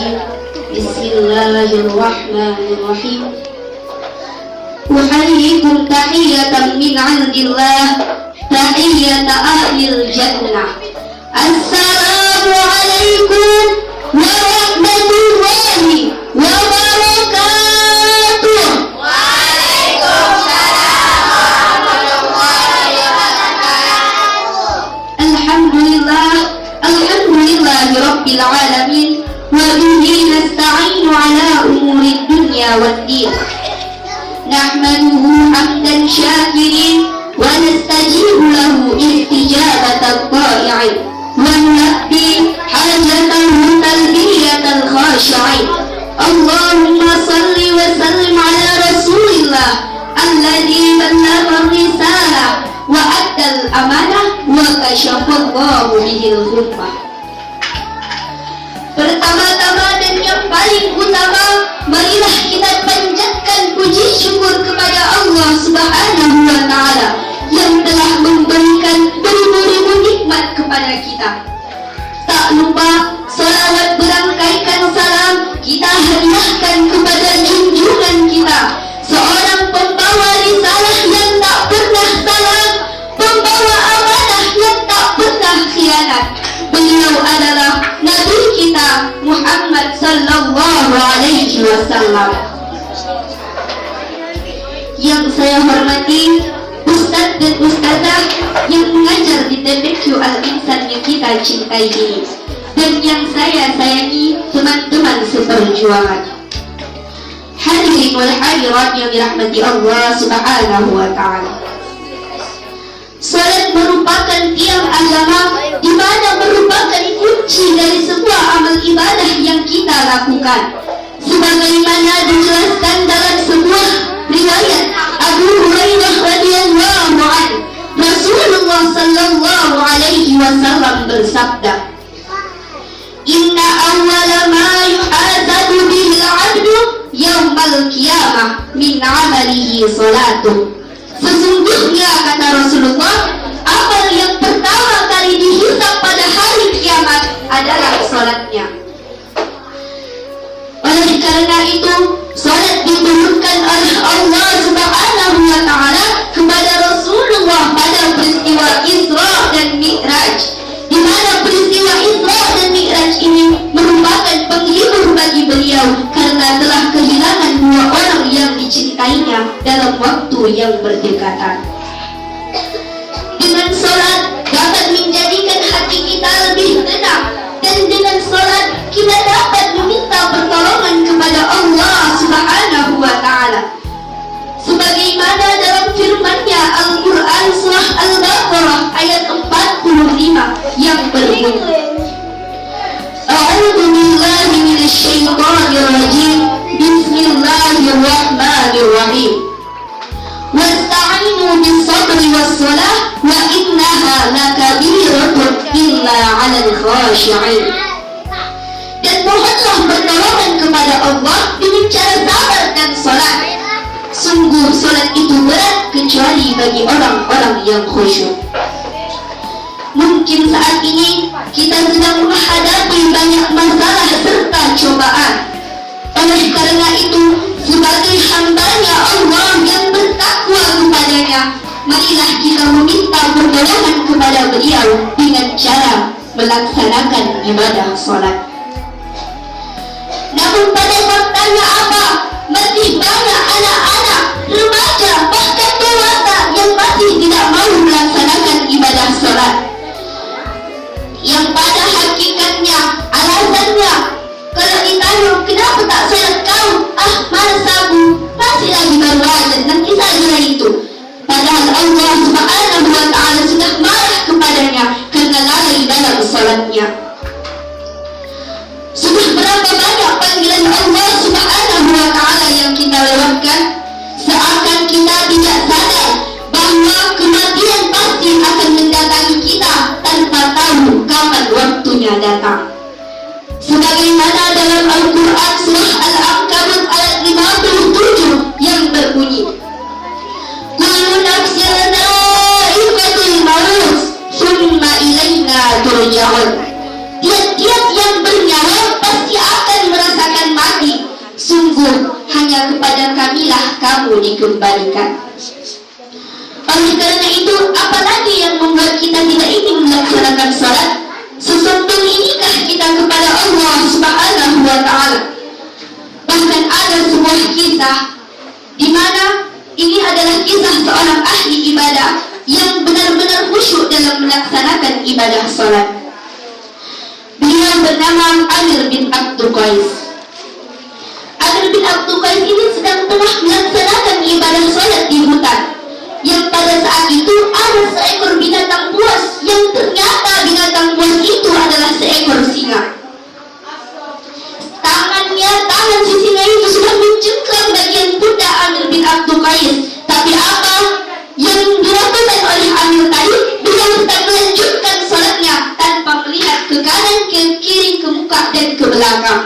الرجيم بسم الله الرحمن الرحيم أحييكم تحية من عند الله تحية أهل الجنة السلام عليكم ورحمة الله وبركاته. Alhamdulillah Rabbil Alamin wa bihi nasta'inu ala umuri dunya waddin nahmaduhu hamdan syakirin wa nastajibu lahu istijabatan ta'i'in wa nulabbi hajatahu talbiyatan khashi'in. Allahumma salli wa sallim ala rasulillah alladhi ballagha risalah wa addal amanah wa kasyafallahu bihil ghummah. Pertama-tama dan yang paling utama, marilah kita panjatkan puji syukur kepada Allah Subhanahu wa Ta'ala yang telah memberikan beribu-ribu nikmat kepada kita. Tak lupa salawat berangkaikan salam kita hadiahkan kepada junjungan kita, seorang pembawa risalah yang tak pernah salah, pembawa amanah yang tak pernah khianat. Beliau adalah Nabi kita Muhammad sallallahu alaihi wasallam. Yang saya hormati Ustadz dan Ustazah yang mengajar di TPQ Al-Insan yang kita cintai ini, dan yang saya sayangi teman-teman seperjuangan. Hadirin wal hadirat yang dirahmati Allah Subhanahu wa Ta'ala. Salat merupakan tiang agama, di mana merupakan kunci dari sebuah amal ibadah yang kita lakukan. Sebagaimana dijelaskan dalam sebuah riwayat Abu Hurairah radhiyallahu anhu, Rasulullah sallallahu alaihi wasallam bersabda, "Inna awwala ma yuhasabu bil 'abdu yaumal qiyamah min 'amalihi salatuh." Sesungguhnya, kata Rasulullah, amal yang pertama kali dihisab pada hari kiamat adalah salatnya. Oleh karena itu, salat diturunkan oleh Allah Subhanahu wa Ta'ala kepada Rasulullah pada peristiwa Isra dan Mi'raj, di mana peristiwa Isra dan Mi'raj ini merupakan penghibur bagi beliau karena telah kehilangan dua orang yang dicintainya dalam waktu yang berdekatan. Dengan salat dapat menjadikan hati kita lebih tenang, dan dengan salat kita dapat meminta pertolongan kepada Allah Subhanahu wa Ta'ala. Sebagaimana dalam firman-Nya Al-Quran surah Al-Baqarah ayat 45 yang berbunyi, A'udzu billahi minasyaitonir rajim. Bismillahirrahmanirrahim. Wasta'inu bis-sabri was-shalah wa innaha lakabiratun illa 'alal khashi'in. Dan mohonlah pertolongan kepada Allah dengan cara sabar dan salat. Sungguh salat itu berat kecuali bagi orang-orang yang khusyuk. Mungkin saat ini kita sedang menghadapi banyak masalah serta cobaan. Oleh karena itu, sebagai hamba-Nya Allah yang bertakwa kepadanya, marilah kita meminta pertolongan kepada beliau dengan cara melaksanakan ibadah salat. Namun pada faktanya apa? Masih banyak anak-anak, remaja, bahkan dewasa yang masih tidak mau melaksanakan ibadah salat. Yang pada hakikatnya alasannya, kalau ditanya kenapa tak salat kau, mana sabu, masih lagi baru aja, nanti saja itu. Padahal Allah Subhanahu wa Ta'ala sudah marah kepadanya karena lalai dalam salatnya. Sudah berapa banyak panggilan Allah Subhanahu wa Ta'ala yang kita lewatkan, seakan kita tidak sadar bahwa kematian pasti akan mendatangi kita tanpa tahu kapan waktunya datang. Sebagaimana dalam Al-Quran surah Al-Ankabut ayat 57 yang berbunyi, Kullu nafsin dha'iqatul maut, summa ilaina turja'un. Tiap-tiap yang bernyawa pasti akan untuk dikembalikan. Oleh karena itu, apalagi yang membuat kita tidak ingin melaksanakan salat? Sesombong inikah kita kepada Allah Subhanahu wa Ta'ala? Bahkan ada sebuah kisah di mana ini adalah kisah seorang ahli ibadah yang benar-benar khusyuk dalam melaksanakan ibadah salat. Beliau bernama Amir bin Abdul Qais. Amir bin Abdul Qais ini sedang tengah melaksanakan ibadah salat di hutan, yang pada saat itu ada seekor binatang buas yang ternyata binatang buas itu adalah seekor singa. Tangan si singa itu sudah mencengkram bagian pundak Amir bin Abdul Qais. Tapi apa yang dilakukan oleh Amir tadi? Beliau tetap melanjutkan salatnya tanpa melihat ke kanan, ke kiri, ke muka dan ke belakang.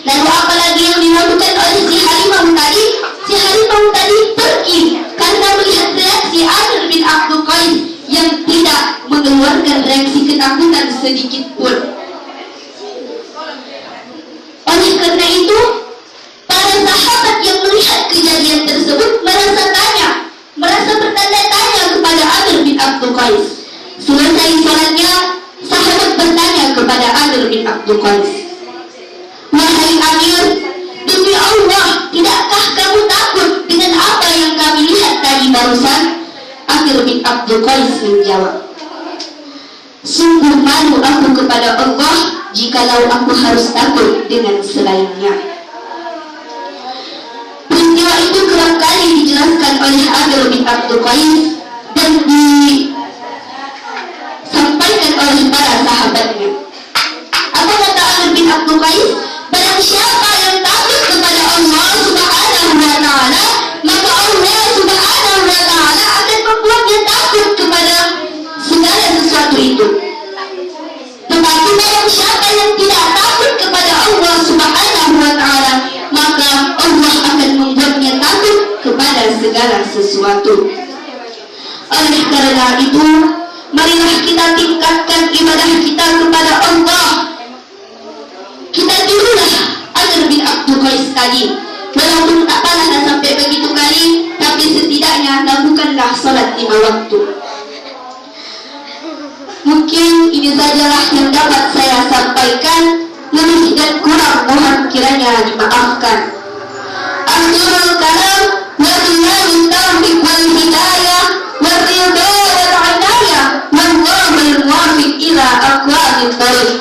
Lalu apalagi yang dilakukan oleh si harimau tadi? Si harimau tadi pergi karena melihat reaksi Amir bin Abdul Qais yang tidak mengeluarkan reaksi ketakutan sedikit pun. Oleh karena itu, para sahabat yang melihat kejadian tersebut merasa bertanya-tanya kepada Amir bin Abdul Qais. Selesai salatnya, sahabat bertanya kepada Amir bin Abdul Qais, "Wahai Amir, demi Allah, tidakkah kamu takut dengan apa yang kami lihat tadi barusan?" Amir bin Abdul Qais menjawab, "Sungguh malu aku kepada Allah jikalau aku harus takut dengan selainnya." Peristiwa itu kerap kali dijelaskan oleh Amir bin Abdul Qais dan disampaikan oleh para sahabatnya. Apa kata Amir bin Abdul Qais? Barang siapa yang takut kepada Allah Subhanahu wa Ta'ala, maka Allah Subhanahu wa Ta'ala akan membuatnya takut kepada segala sesuatu itu. Tetapi barang siapa yang tidak takut kepada Allah Subhanahu wa Ta'ala, maka Allah akan membuatnya takut kepada segala sesuatu. Oleh karena itu, marilah kita tingkatkan ibadah kita kepada Allah. Kita tirulah Amir bin Abdul Qais tadi. Walaupun tak pernah sampai begitu kali, tapi setidaknya lakukanlah salat 5 waktu. Mungkin ini sajalah yang dapat saya sampaikan. Lebih dan kurang mohon kiranya dimaafkan. Akhirul kalam, wabillahi taufiq wal hidayah, waridha wal inayah, wallahul muwaffiq ila aqwamit thoriq.